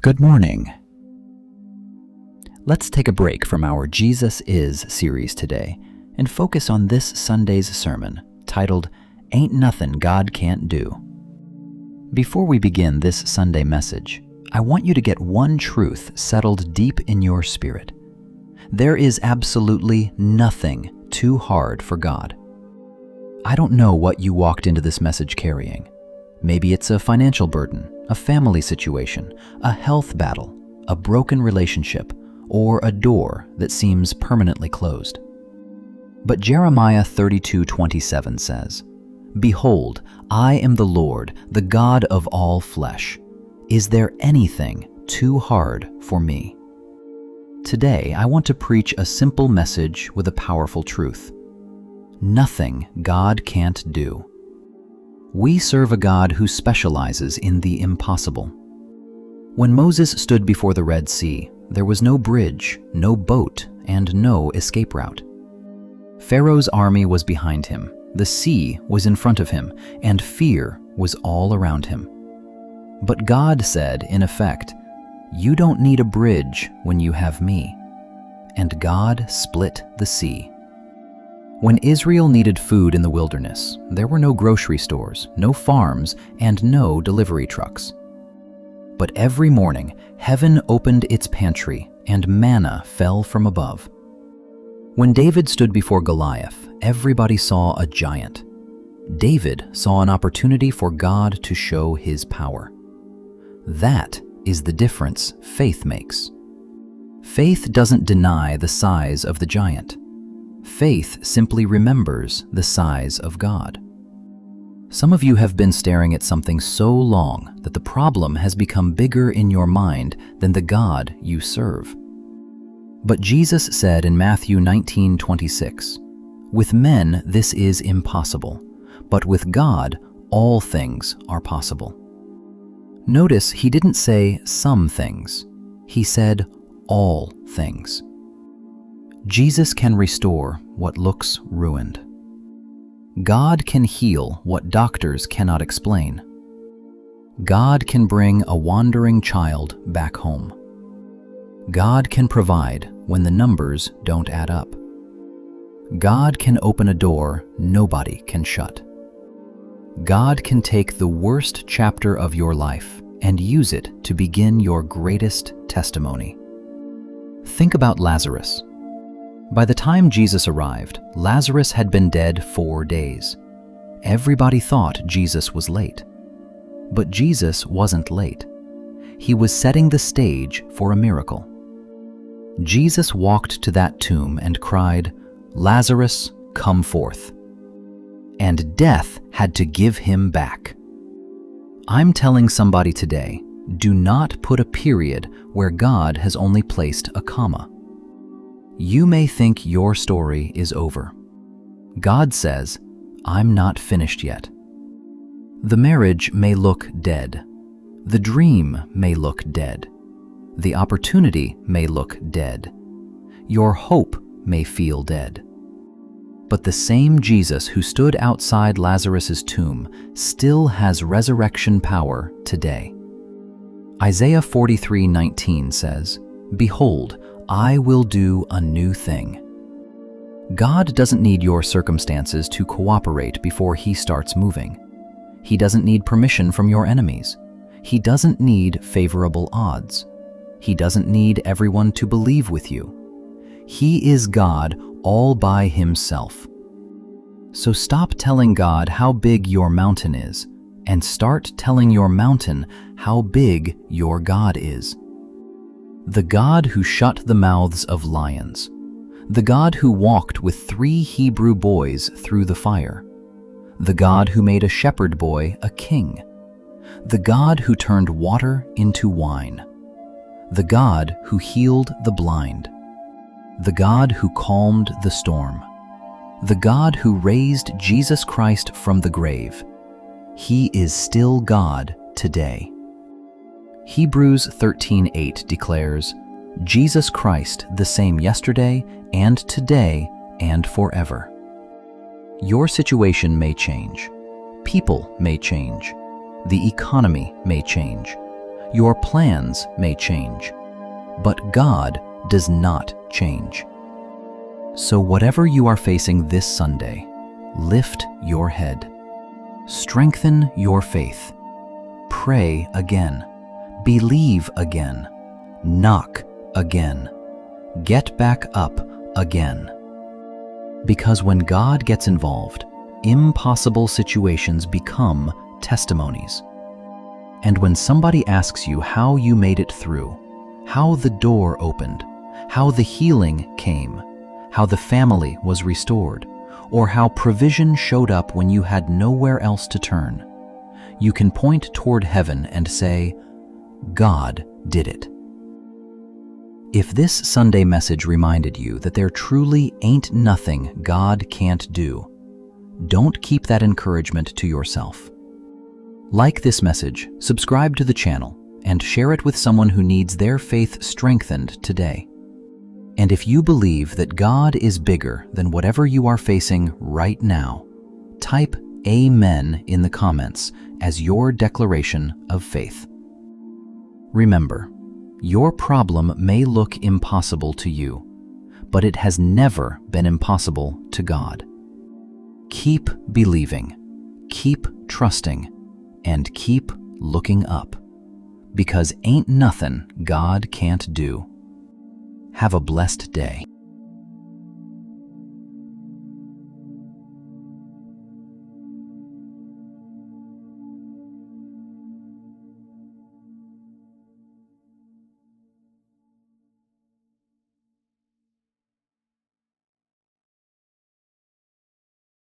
Good morning. Let's take a break from our Jesus Is series today and focus on this Sunday's sermon titled, Ain't Nothing God Can't Do. Before we begin this Sunday message, I want you to get one truth settled deep in your spirit. There is absolutely nothing too hard for God. I don't know what you walked into this message carrying. Maybe it's a financial burden, a family situation, a health battle, a broken relationship, or a door that seems permanently closed. But Jeremiah 32:27 says, "Behold, I am the Lord, the God of all flesh. Is there anything too hard for me?" Today, I want to preach a simple message with a powerful truth. Nothing God can't do. We serve a God who specializes in the impossible. When Moses stood before the Red Sea, there was no bridge, no boat, and no escape route. Pharaoh's army was behind him, the sea was in front of him, and fear was all around him. But God said, in effect, "You don't need a bridge when you have me." And God split the sea. When Israel needed food in the wilderness, there were no grocery stores, no farms, and no delivery trucks. But every morning, heaven opened its pantry, and manna fell from above. When David stood before Goliath, everybody saw a giant. David saw an opportunity for God to show his power. That is the difference faith makes. Faith doesn't deny the size of the giant. Faith simply remembers the size of God. Some of you have been staring at something so long that the problem has become bigger in your mind than the God you serve. But Jesus said in Matthew 19:26, "With men this is impossible, but with God all things are possible." Notice he didn't say some things. He said all things. Jesus can restore what looks ruined. God can heal what doctors cannot explain. God can bring a wandering child back home. God can provide when the numbers don't add up. God can open a door nobody can shut. God can take the worst chapter of your life and use it to begin your greatest testimony. Think about Lazarus. By the time Jesus arrived, Lazarus had been dead 4 days. Everybody thought Jesus was late. But Jesus wasn't late. He was setting the stage for a miracle. Jesus walked to that tomb and cried, "Lazarus, come forth." And death had to give him back. I'm telling somebody today, do not put a period where God has only placed a comma. You may think your story is over. God says, "I'm not finished yet." The marriage may look dead. The dream may look dead. The opportunity may look dead. Your hope may feel dead. But the same Jesus who stood outside Lazarus' tomb still has resurrection power today. Isaiah 43:19 says, "Behold, I will do a new thing." God doesn't need your circumstances to cooperate before He starts moving. He doesn't need permission from your enemies. He doesn't need favorable odds. He doesn't need everyone to believe with you. He is God all by Himself. So stop telling God how big your mountain is and start telling your mountain how big your God is. The God who shut the mouths of lions. The God who walked with 3 Hebrew boys through the fire. The God who made a shepherd boy a king. The God who turned water into wine. The God who healed the blind. The God who calmed the storm. The God who raised Jesus Christ from the grave. He is still God today. Hebrews 13:8 declares, "Jesus Christ the same yesterday and today and forever." Your situation may change. People may change. The economy may change. Your plans may change, but God does not change. So whatever you are facing this Sunday, lift your head. Strengthen your faith. Pray again. Believe again. Knock again. Get back up again. Because when God gets involved, impossible situations become testimonies. And when somebody asks you how you made it through, how the door opened, how the healing came, how the family was restored, or how provision showed up when you had nowhere else to turn, you can point toward heaven and say, God did it. If this Sunday message reminded you that there truly ain't nothing God can't do, don't keep that encouragement to yourself. Like this message, subscribe to the channel, and share it with someone who needs their faith strengthened today. And if you believe that God is bigger than whatever you are facing right now, type Amen in the comments as your declaration of faith. Remember, your problem may look impossible to you, but it has never been impossible to God. Keep believing, keep trusting, and keep looking up, because ain't nothing God can't do. Have a blessed day.